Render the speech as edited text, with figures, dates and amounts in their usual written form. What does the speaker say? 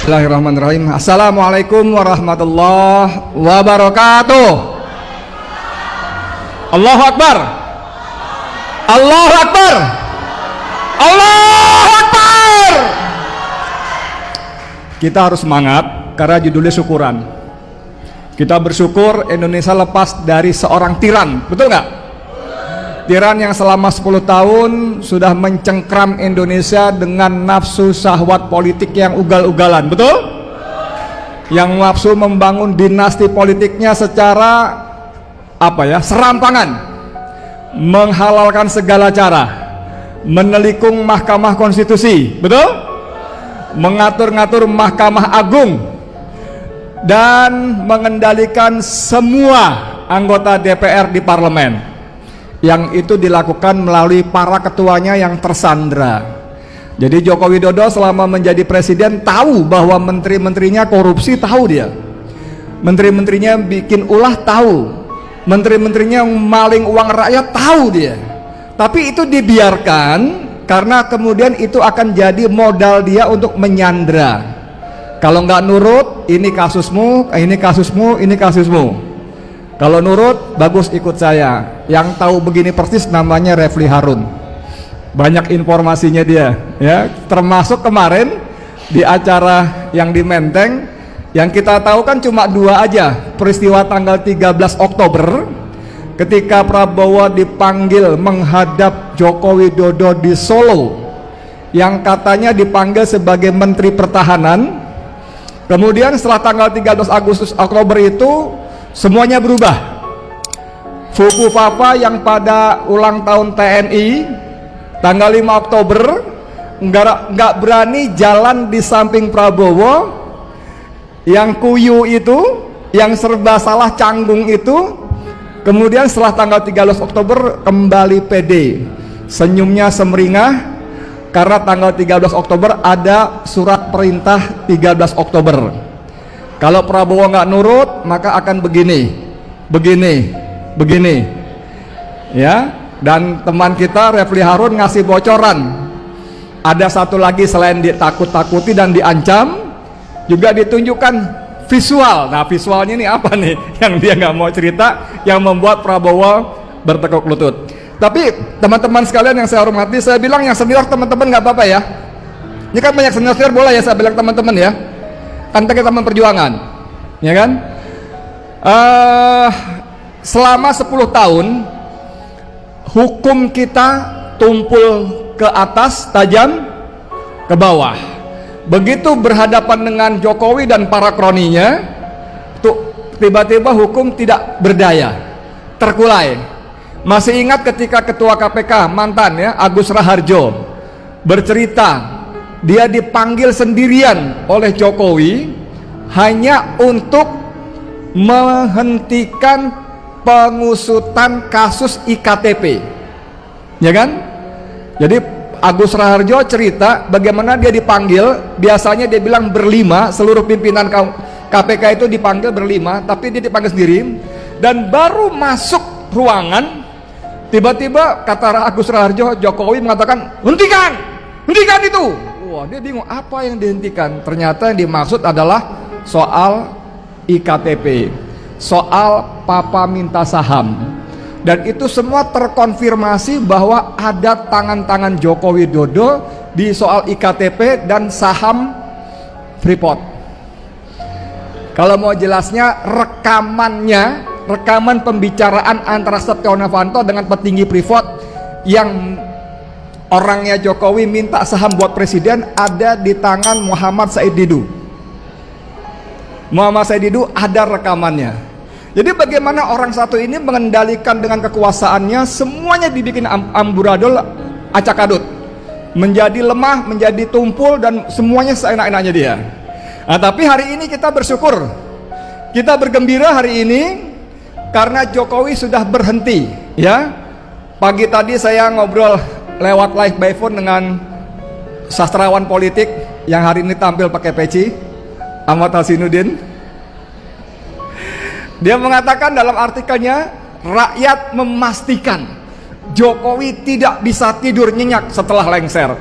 Bismillahirrahmanirrahim. Assalamualaikum warahmatullahi wabarakatuh. Allahu Akbar. Allahu Akbar. Allahu Akbar. Kita harus semangat karena judulnya syukuran. Kita bersyukur Indonesia lepas dari seorang tiran, betul nggak? Tiran yang selama 10 tahun sudah mencengkram Indonesia dengan nafsu syahwat politik yang ugal-ugalan, betul? Yang nafsu membangun dinasti politiknya secara serampangan, menghalalkan segala cara, menelikung Mahkamah Konstitusi, betul? Mengatur-ngatur Mahkamah Agung dan mengendalikan semua anggota DPR di parlemen. Yang itu dilakukan melalui para ketuanya yang tersandra. Jadi Joko Widodo selama menjadi presiden tahu bahwa menteri-menterinya korupsi, tahu dia. Menteri-menterinya bikin ulah, tahu. Menteri-menterinya maling uang rakyat, tahu dia. Tapi itu dibiarkan karena kemudian itu akan jadi modal dia untuk menyandra. Kalau nggak nurut, ini kasusmu, ini kasusmu, ini kasusmu. Kalau nurut, bagus ikut saya. Yang tahu begini persis namanya Refli Harun. Banyak informasinya dia, ya. Termasuk kemarin di acara yang di Menteng, yang kita tahu kan cuma 2 aja. Peristiwa tanggal 13 Oktober, ketika Prabowo dipanggil menghadap Joko Widodo di Solo, yang katanya dipanggil sebagai Menteri Pertahanan. Kemudian setelah tanggal 13 Oktober itu semuanya berubah. Fuku Papa yang pada ulang tahun TNI tanggal 5 Oktober nggak berani jalan di samping Prabowo. Yang kuyu itu, yang serba salah canggung itu, kemudian setelah tanggal 13 Oktober kembali pede, senyumnya semeringah karena tanggal 13 Oktober ada surat perintah 13 Oktober. Kalau Prabowo nggak nurut, maka akan begini, ya. Dan teman kita Refli Harun ngasih bocoran. Ada satu lagi selain ditakut-takuti dan diancam, juga ditunjukkan visual. Nah, visualnya ini apa nih? Yang dia nggak mau cerita, yang membuat Prabowo bertekuk lutut. Tapi teman-teman sekalian yang saya hormati, saya bilang yang senior teman-teman nggak apa-apa ya. Ini kan banyak senior boleh ya saya bilang teman-teman ya. Kan kita memperjuangan, ya kan? Selama 10 tahun hukum kita tumpul ke atas, tajam ke bawah. Begitu berhadapan dengan Jokowi dan para kroninya, tuh tiba-tiba hukum tidak berdaya, terkulai. Masih ingat ketika Ketua KPK mantan ya Agus Raharjo bercerita, dia dipanggil sendirian oleh Jokowi hanya untuk menghentikan pengusutan kasus IKTP, ya kan? Jadi Agus Raharjo cerita bagaimana dia dipanggil. Biasanya dia bilang berlima, seluruh pimpinan KPK itu dipanggil berlima, tapi dia dipanggil sendiri. Dan baru masuk ruangan, tiba-tiba kata Agus Raharjo, Jokowi mengatakan hentikan itu. Wah, dia bingung apa yang dihentikan. Ternyata yang dimaksud adalah soal IKTP, soal papa minta saham. Dan itu semua terkonfirmasi bahwa ada tangan-tangan Joko Widodo di soal IKTP dan saham Freeport. Kalau mau jelasnya, rekaman pembicaraan antara Setia Novanto dengan petinggi Freeport yang orangnya Jokowi minta saham buat presiden ada di tangan Muhammad Said Didu. Muhammad Said Didu ada rekamannya. Jadi bagaimana orang satu ini mengendalikan dengan kekuasaannya, semuanya dibikin amburadul, acak-adut, menjadi lemah, menjadi tumpul, dan semuanya seenak-enaknya dia. Nah, tapi hari ini kita bersyukur, kita bergembira hari ini karena Jokowi sudah berhenti, ya. Pagi tadi saya ngobrol lewat live by phone dengan sastrawan politik yang hari ini tampil pakai peci, Ahmad Hasanuddin. Dia mengatakan dalam artikelnya, rakyat memastikan Jokowi tidak bisa tidur nyenyak setelah lengser.